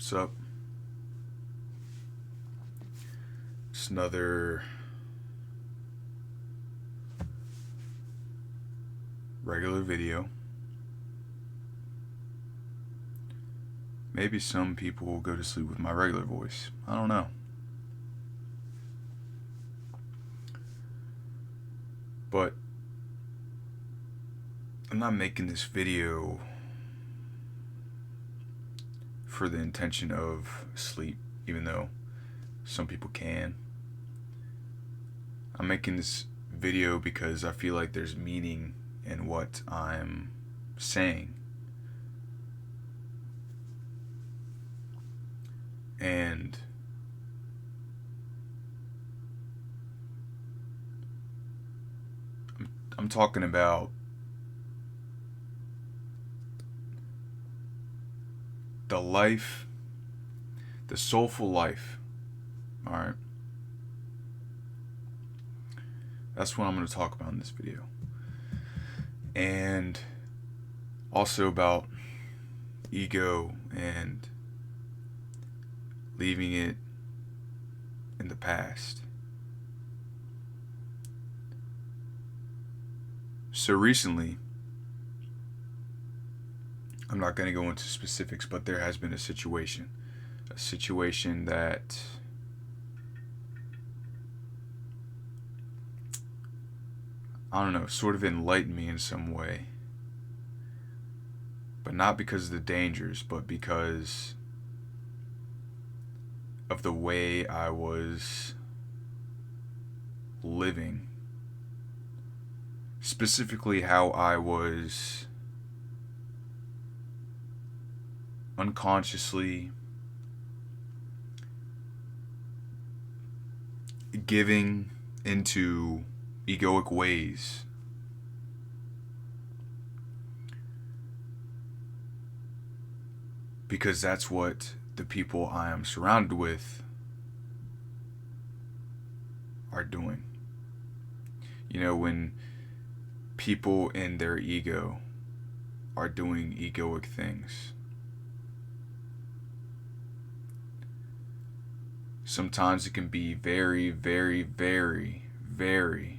What's up? It's another regular video. Maybe some people will go to sleep with my regular voice. I don't know. But I'm not making this video for the intention of sleep, even though some people can. I'm making this video because I feel like there's meaning in what I'm saying. And I'm talking about the life, the soulful life. Alright? That's what I'm going to talk about in this video. And also about ego and leaving it in the past. So recently, I'm not going to go into specifics, but there has been a situation that I don't know, sort of enlightened me in some way. But not because of the dangers, but because of the way I was living. Specifically, how I was unconsciously giving into egoic ways. Because that's what the people I am surrounded with are doing. You know, when people in their ego are doing egoic things, sometimes it can be very, very, very, very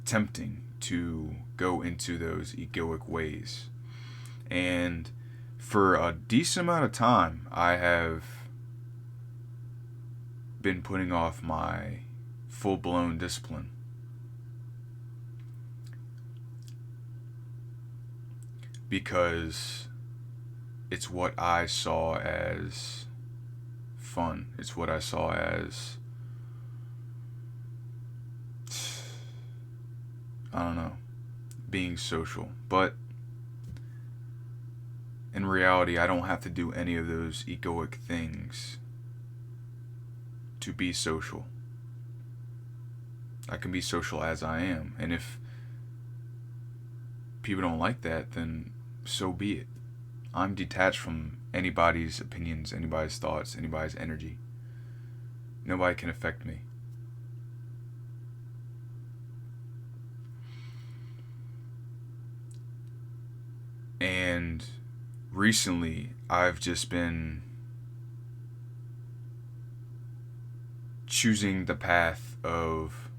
tempting to go into those egoic ways. And for a decent amount of time, I have been putting off my full-blown discipline. Because it's what I saw as fun. It's what I saw as, I don't know, being social. But in reality, I don't have to do any of those egoic things to be social. I can be social as I am. And if people don't like that, then so be it. I'm detached from anybody's opinions, anybody's thoughts, anybody's energy. Nobody can affect me. And recently, I've just been choosing the path of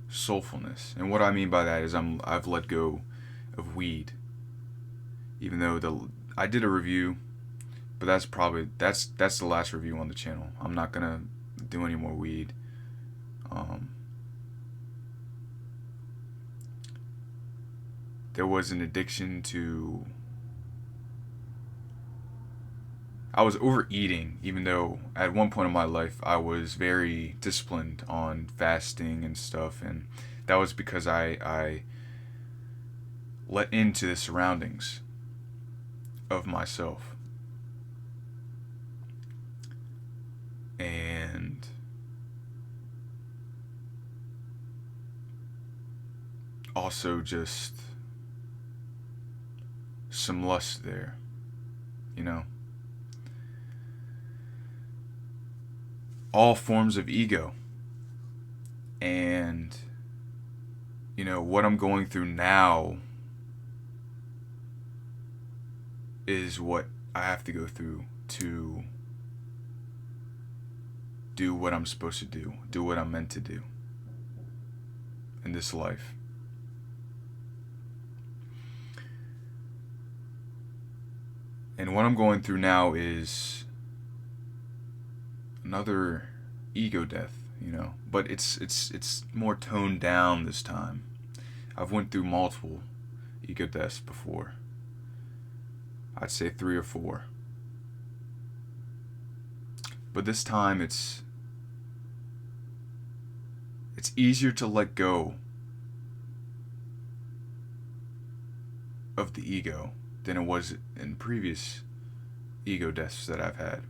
soulfulness. And what I mean by that is I've let go of weed. Even though I did a review, but that's the last review on the channel. I'm not gonna do any more weed. There was an addiction to. I was overeating, even though at one point in my life I was very disciplined on fasting and stuff, and that was because I let into the surroundings of myself. And also just some lust there, you know. All forms of ego. And, you know, what I'm going through now is what I have to go through to do what I'm supposed to do what I'm meant to do in this life. And what I'm going through now is another ego death, but it's more toned down this time. I've went through multiple ego deaths before. I'd say 3 or 4. But this time it's easier to let go of the ego than it was in previous ego deaths that I've had.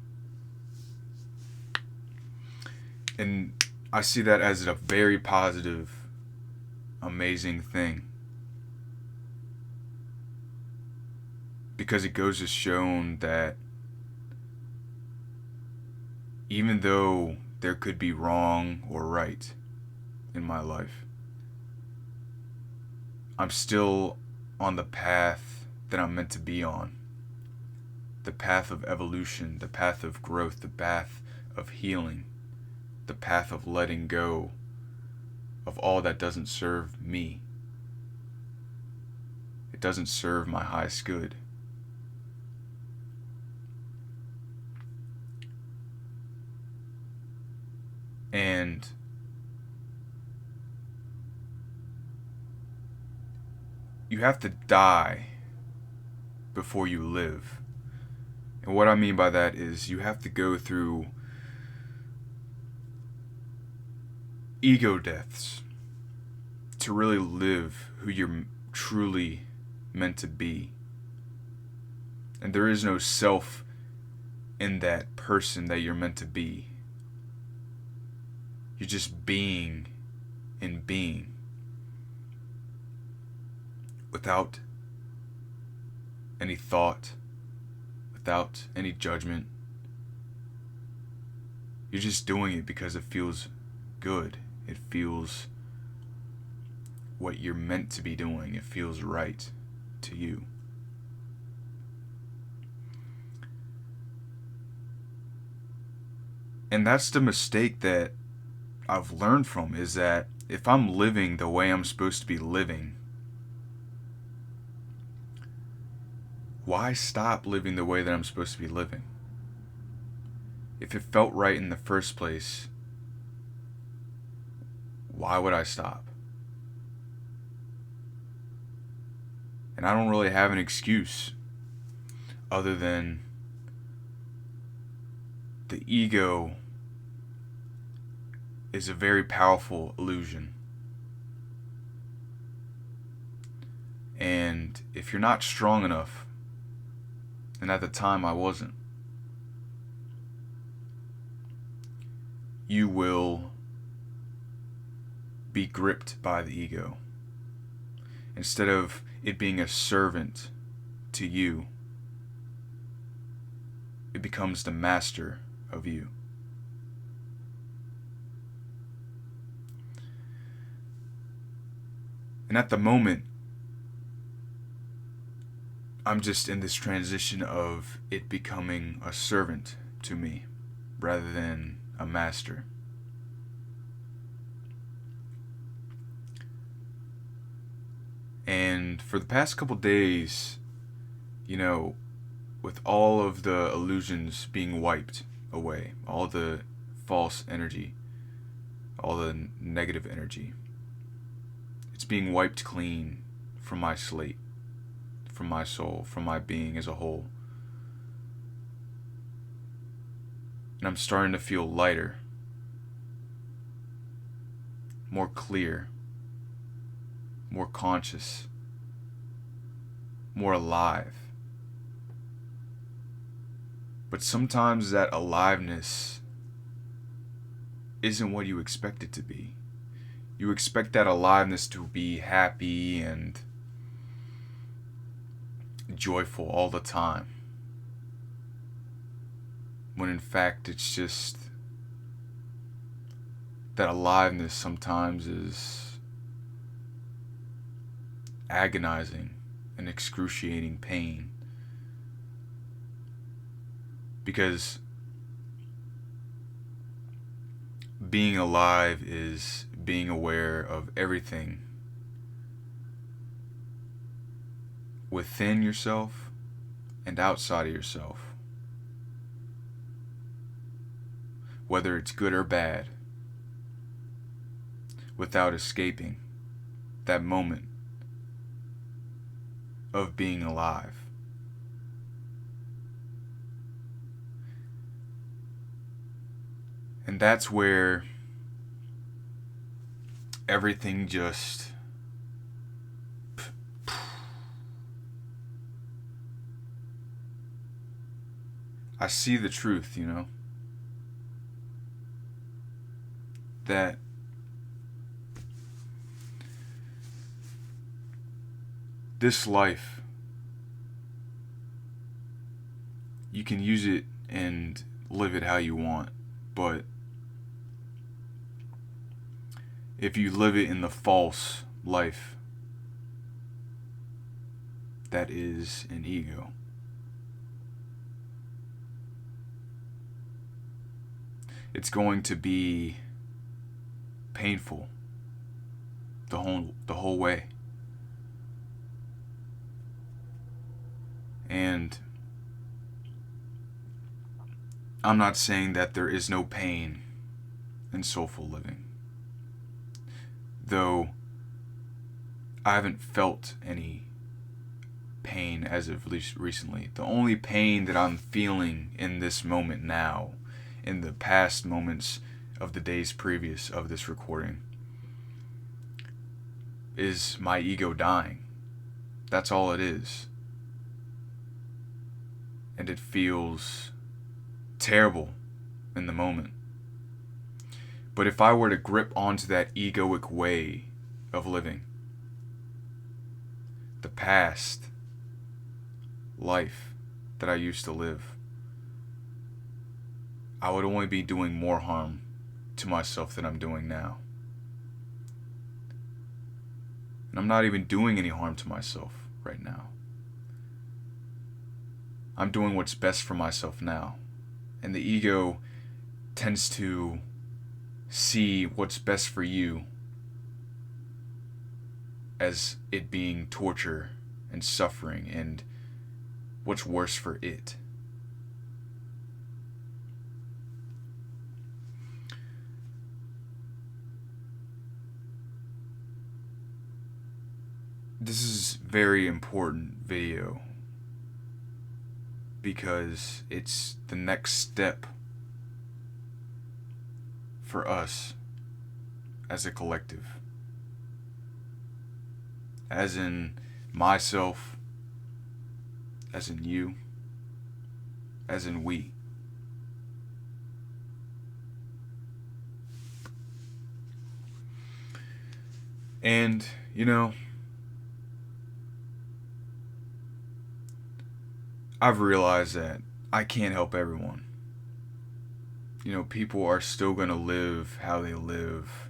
And I see that as a very positive, amazing thing. Because it goes to show that even though there could be wrong or right in my life, I'm still on the path that I'm meant to be on. The path of evolution, the path of growth, the path of healing, the path of letting go of all that doesn't serve me. It doesn't serve my highest good. And you have to die before you live. And what I mean by that is you have to go through ego deaths to really live who you're truly meant to be. And there is no self in that person that you're meant to be. You're just being and being without any thought, without any judgment. You're just doing it because it feels good. It feels what you're meant to be doing. It feels right to you. And that's the mistake that I've learned from, is that if I'm living the way I'm supposed to be living, why stop living the way that I'm supposed to be living? If it felt right in the first place, why would I stop? And I don't really have an excuse other than the ego is a very powerful illusion. And if you're not strong enough, and at the time I wasn't, you will be gripped by the ego. Instead of it being a servant to you, it becomes the master of you. And at the moment, I'm just in this transition of it becoming a servant to me rather than a master. And for the past couple days, with all of the illusions being wiped away, all the false energy, all the negative energy, it's being wiped clean from my slate, from my soul, from my being as a whole. And I'm starting to feel lighter, more clear, more conscious, more alive. But sometimes that aliveness isn't what you expect it to be. You expect that aliveness to be happy and joyful all the time, when in fact it's just that aliveness sometimes is agonizing and excruciating pain. Because being alive is being aware of everything within yourself and outside of yourself, whether it's good or bad, without escaping that moment of being alive. And that's where everything just I see the truth, that this life, you can use it and live it how you want, but if you live it in the false life, that is an ego. It's going to be painful the whole way. And I'm not saying that there is no pain in soulful living, though I haven't felt any pain as of least recently. The only pain that I'm feeling in this moment now, in the past moments of the days previous of this recording, is my ego dying. That's all it is. And it feels terrible in the moment. But if I were to grip onto that egoic way of living, the past life that I used to live, I would only be doing more harm to myself than I'm doing now. And I'm not even doing any harm to myself right now. I'm doing what's best for myself now. And the ego tends to see what's best for you as it being torture and suffering and what's worse for it. This is a very important video because it's the next step for us as a collective. As in myself, as in you, as in we. And, I've realized that I can't help everyone. People are still going to live how they live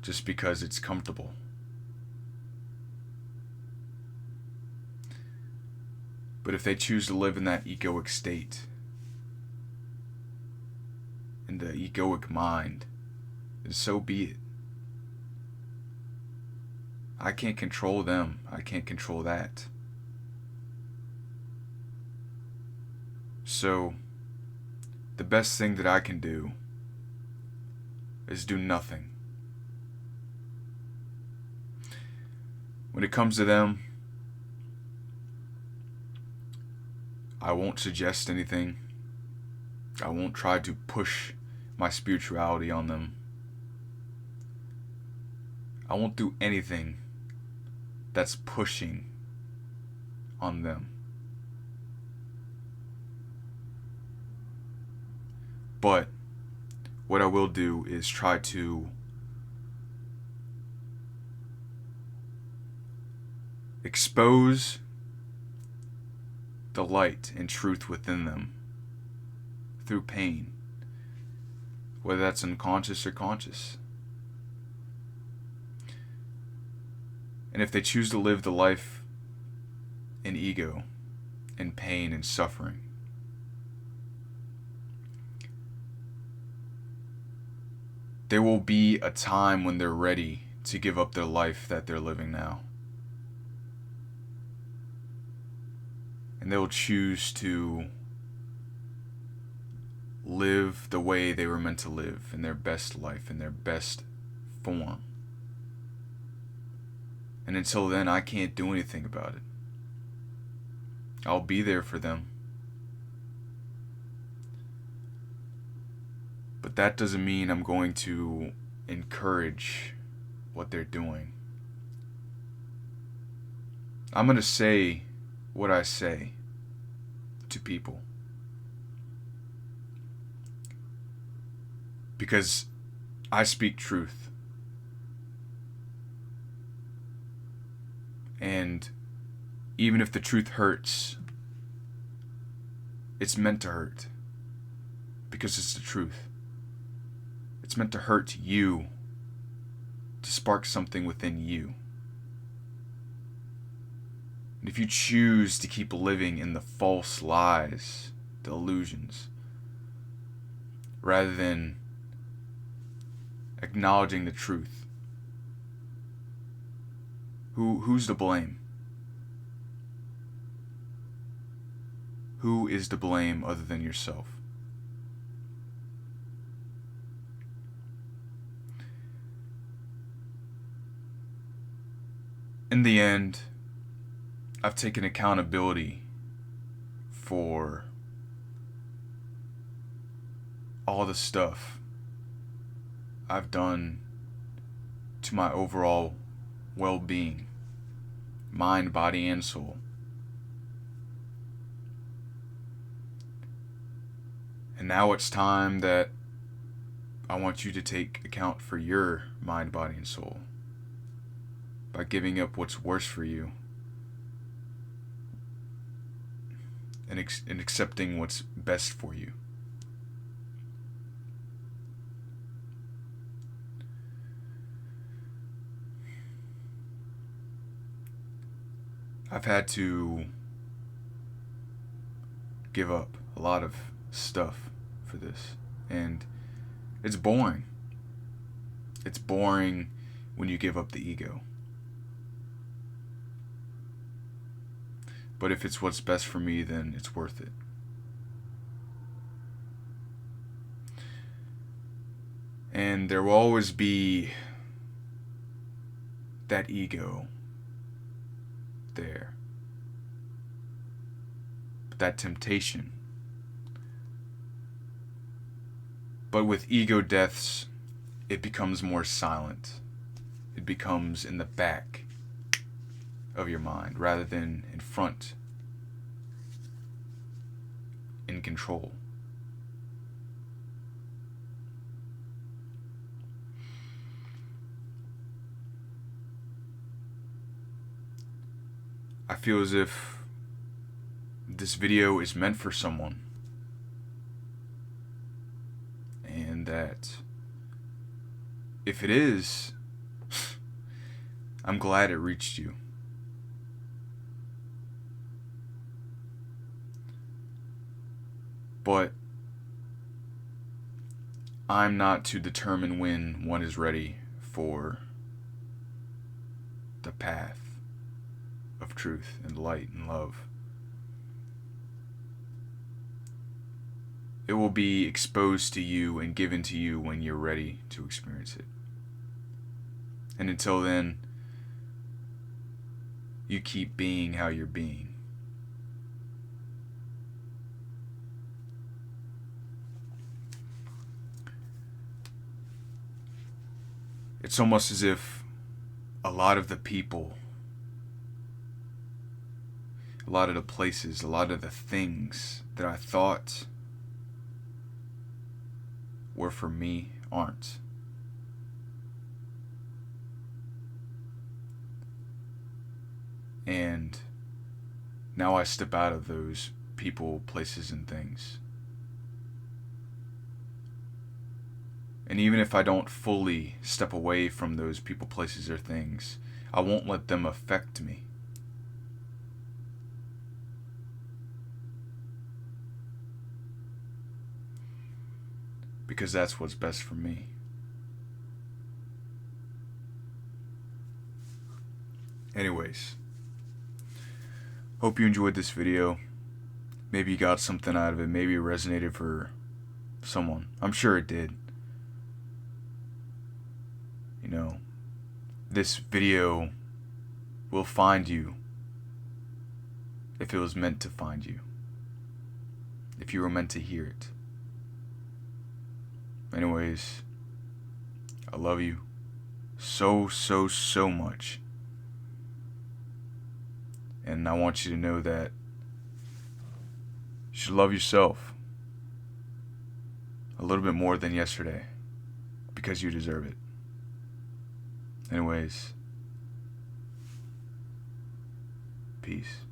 just because it's comfortable. But if they choose to live in that egoic state, in the egoic mind, then so be it. I can't control them. I can't control that. So, the best thing that I can do is do nothing. When it comes to them, I won't suggest anything. I won't try to push my spirituality on them. I won't do anything that's pushing on them. But what I will do is try to expose the light and truth within them through pain, whether that's unconscious or conscious. And if they choose to live the life in ego, in pain and suffering, there will be a time when they're ready to give up their life that they're living now. And they'll choose to live the way they were meant to live, in their best life, in their best form. And until then, I can't do anything about it. I'll be there for them. But that doesn't mean I'm going to encourage what they're doing. I'm going to say what I say to people. Because I speak truth. And even if the truth hurts, it's meant to hurt. Because it's the truth. It's meant to hurt you, to spark something within you. And if you choose to keep living in the false lies, the illusions, rather than acknowledging the truth, who's to blame? Who is to blame other than yourself? In the end, I've taken accountability for all the stuff I've done to my overall well-being, mind, body, and soul. And now it's time that I want you to take account for your mind, body, and soul by giving up what's worse for you and accepting what's best for you. I've had to give up a lot of stuff for this, and it's boring. It's boring when you give up the ego. But if it's what's best for me, then it's worth it. And there will always be that ego there. That temptation. But with ego deaths, it becomes more silent. It becomes in the back of your mind rather than in front, in control. I feel as if this video is meant for someone, and that if it is, I'm glad it reached you. But I'm not to determine when one is ready for the path of truth and light and love. It will be exposed to you and given to you when you're ready to experience it. And until then, you keep being how you're being. It's almost as if a lot of the people, a lot of the places, a lot of the things that I thought were for me aren't. And now I step out of those people, places, and things. And even if I don't fully step away from those people, places, or things, I won't let them affect me. Because that's what's best for me. Anyways, hope you enjoyed this video. Maybe you got something out of it. Maybe it resonated for someone. I'm sure it did. You know, this video will find you if it was meant to find you. If you were meant to hear it. Anyways, I love you so, so, so much. And I want you to know that you should love yourself a little bit more than yesterday, because you deserve it. Anyways, peace.